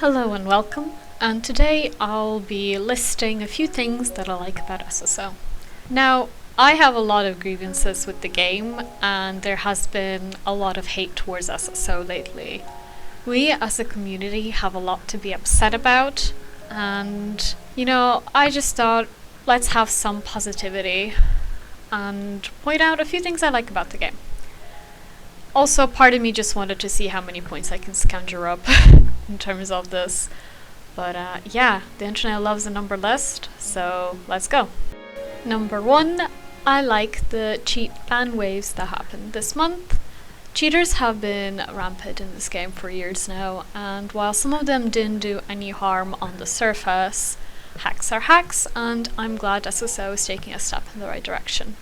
Hello and welcome, and today I'll be listing a few things that I like about SSO. Now, I have a lot of grievances with the game, and there has been a lot of hate towards SSO lately. We as a community have a lot to be upset about, and I just thought let's have some positivity and point out a few things I like about the game. Also, part of me just wanted to see how many points I can conjure up in terms of this. But yeah, the internet loves a number list, so let's go. Number 1, I like the cheat ban waves that happened this month. Cheaters have been rampant in this game for years now, and while some of them didn't do any harm on the surface, hacks are hacks, and I'm glad SSO is taking a step in the right direction.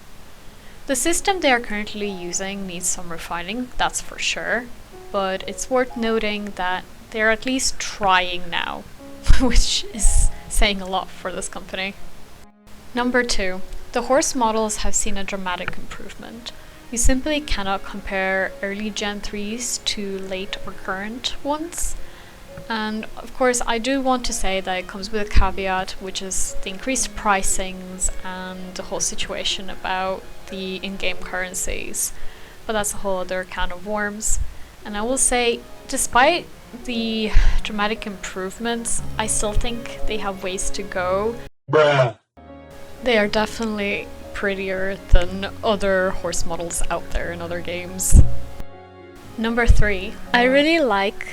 The system they are currently using needs some refining, that's for sure, but it's worth noting that they're at least trying now, which is saying a lot for this company. Number 2, the horse models have seen a dramatic improvement. You simply cannot compare early Gen 3s to late or current ones. And of course I do want to say that it comes with a caveat, which is the increased pricings and the whole situation about the in-game currencies, but that's a whole other can of worms. And I will say, despite the dramatic improvements, I still think they have ways to go. Bruh. They are definitely prettier than other horse models out there in other games. Number 3, I really like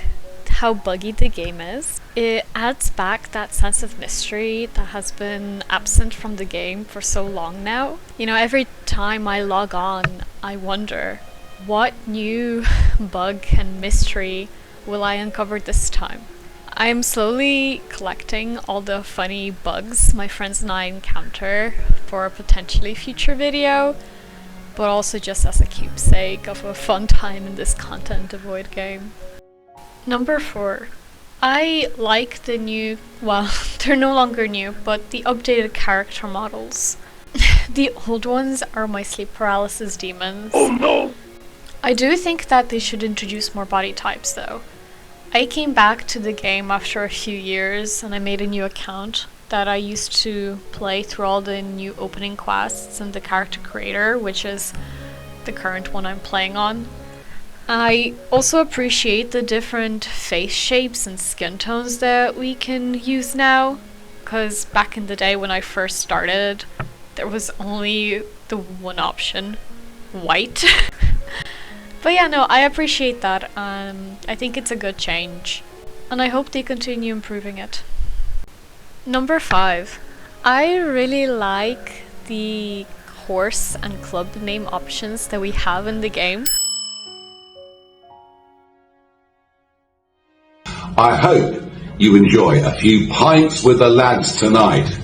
how buggy the game is. It adds back that sense of mystery that has been absent from the game for so long now. Every time I log on, I wonder, what new bug and mystery will I uncover this time? I am slowly collecting all the funny bugs my friends and I encounter for a potentially future video, but also just as a keepsake of a fun time in this content devoid game. Number 4, I like the new, well, they're no longer new, but the updated character models. The old ones are my sleep paralysis demons. Oh no! I do think that they should introduce more body types though. I came back to the game after a few years and I made a new account that I used to play through all the new opening quests and the character creator, which is the current one I'm playing on. I also appreciate the different face shapes and skin tones that we can use now, because back in the day when I first started, there was only the one option, white. But yeah, no, I appreciate that. I think it's a good change, and I hope they continue improving it. Number 5, I really like the horse and club name options that we have in the game. I hope you enjoy a few pints with the lads tonight.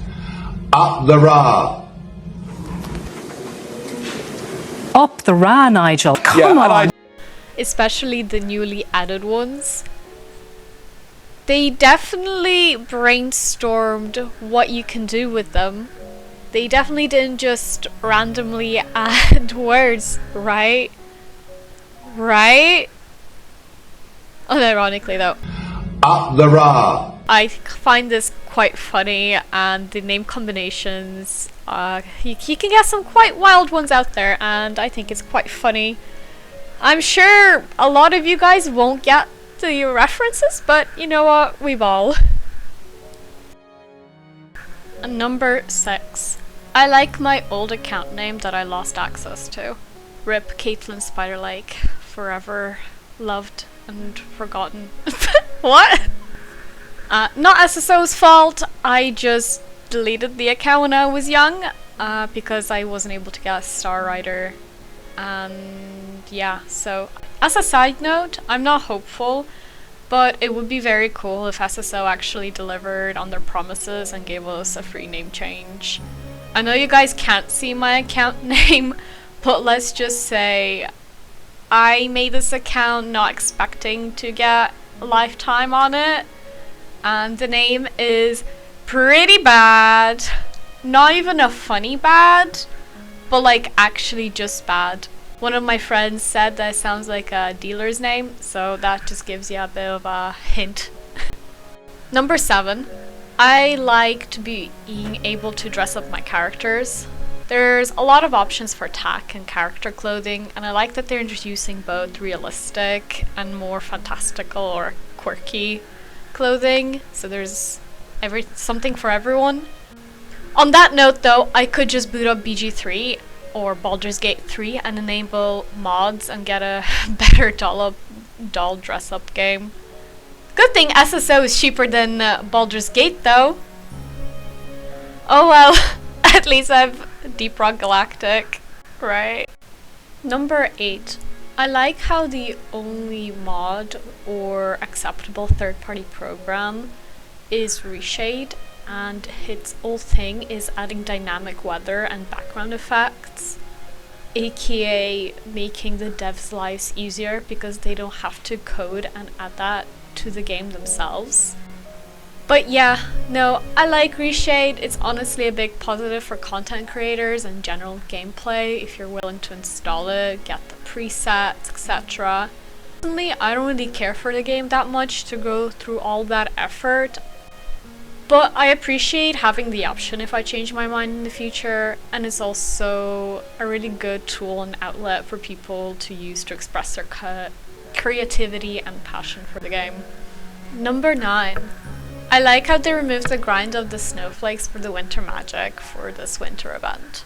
Up the Ra! Up the Ra, Nigel. Come on! Especially the newly added ones. They definitely brainstormed what you can do with them. They definitely didn't just randomly add words, right? Right? Unironically though. Up the Ra! I find this quite funny, and the name combinations, you can get some quite wild ones out there, and I think it's quite funny. I'm sure a lot of you guys won't get the references, but you know what, we've all. Number 6. I like my old account name that I lost access to. RIP Caitlin Spiderlake, forever loved and forgotten. What? Not SSO's fault, I just deleted the account when I was young, because I wasn't able to get a Star Rider. And yeah, so as a side note, I'm not hopeful, but it would be very cool if SSO actually delivered on their promises and gave us a free name change. I know you guys can't see my account name, but let's just say I made this account not expecting to get a lifetime on it, and the name is pretty bad. Not even a funny bad, but like actually just bad. One of my friends said that it sounds like a dealer's name, so that just gives you a bit of a hint. Number 7. I liked being able to dress up my characters. There's a lot of options for attack and character clothing, and I like that they're introducing both realistic and more fantastical or quirky clothing, so there's something for everyone. On that note though, I could just boot up BG3 or Baldur's Gate 3 and enable mods and get a better doll dress up game. Good thing SSO is cheaper than Baldur's Gate though. Oh well, at least I have Deep Rock Galactic, right? Number 8. I like how the only mod or acceptable third-party program is Reshade, and its whole thing is adding dynamic weather and background effects, aka making the devs' lives easier because they don't have to code and add that to the game themselves. But yeah, no, I like Reshade. It's honestly a big positive for content creators and general gameplay if you're willing to install it, get the presets, etc. Personally, I don't really care for the game that much to go through all that effort, but I appreciate having the option if I change my mind in the future, and it's also a really good tool and outlet for people to use to express their creativity and passion for the game. Number 9. I like how they removed the grind of the snowflakes for the winter magic for this winter event.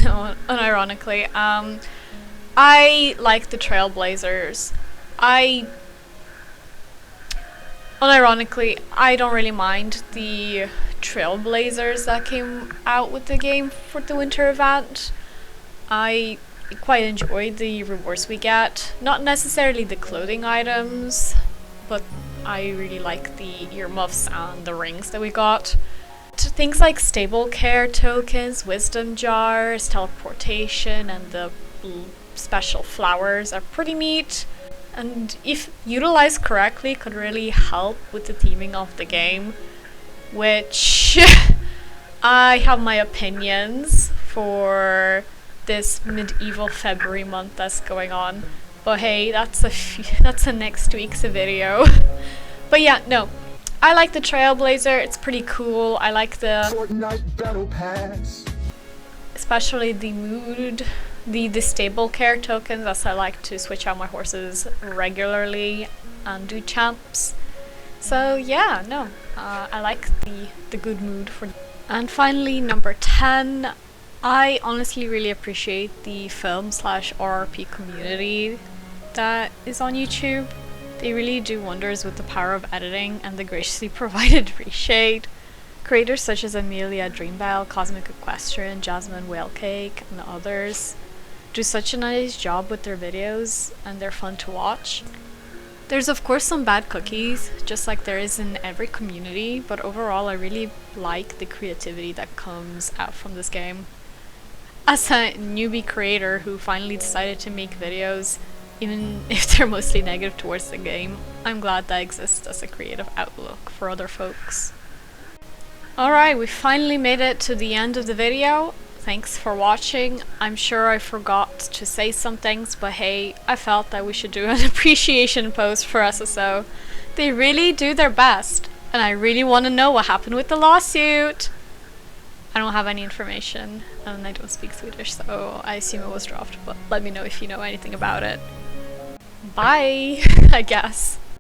No, unironically. I like the Trailblazers. Unironically, I don't really mind the Trailblazers that came out with the game for the winter event. I quite enjoyed the rewards we get. Not necessarily the clothing items, but I really like the earmuffs and the rings that we got. Things like stable care tokens, wisdom jars, teleportation, and the special flowers are pretty neat, and if utilized correctly could really help with the theming of the game, which I have my opinions for this medieval February month that's going on. But hey, that's a next week's video. But yeah, no, I like the Trailblazer. It's pretty cool. I like the Fortnite Battle Pass, especially the mood, the stable care tokens, as I like to switch out my horses regularly and do champs. So yeah, no, I like the good mood for. And finally, number 10. I honestly really appreciate the film/RRP community that is on YouTube. They really do wonders with the power of editing and the graciously provided reshade. Creators such as Amelia Dreambell, Cosmic Equestrian, Jasmine Whalecake, and others do such a nice job with their videos, and they're fun to watch. There's of course some bad cookies, just like there is in every community, but overall I really like the creativity that comes out from this game. As a newbie creator who finally decided to make videos, even if they're mostly negative towards the game, I'm glad that exists as a creative outlook for other folks. Alright, we finally made it to the end of the video. Thanks for watching. I'm sure I forgot to say some things, but hey, I felt that we should do an appreciation post for SSO. They really do their best, and I really want to know what happened with the lawsuit. I don't have any information, and I don't speak Swedish, so I assume it was dropped, but let me know if you know anything about it. Bye, I guess.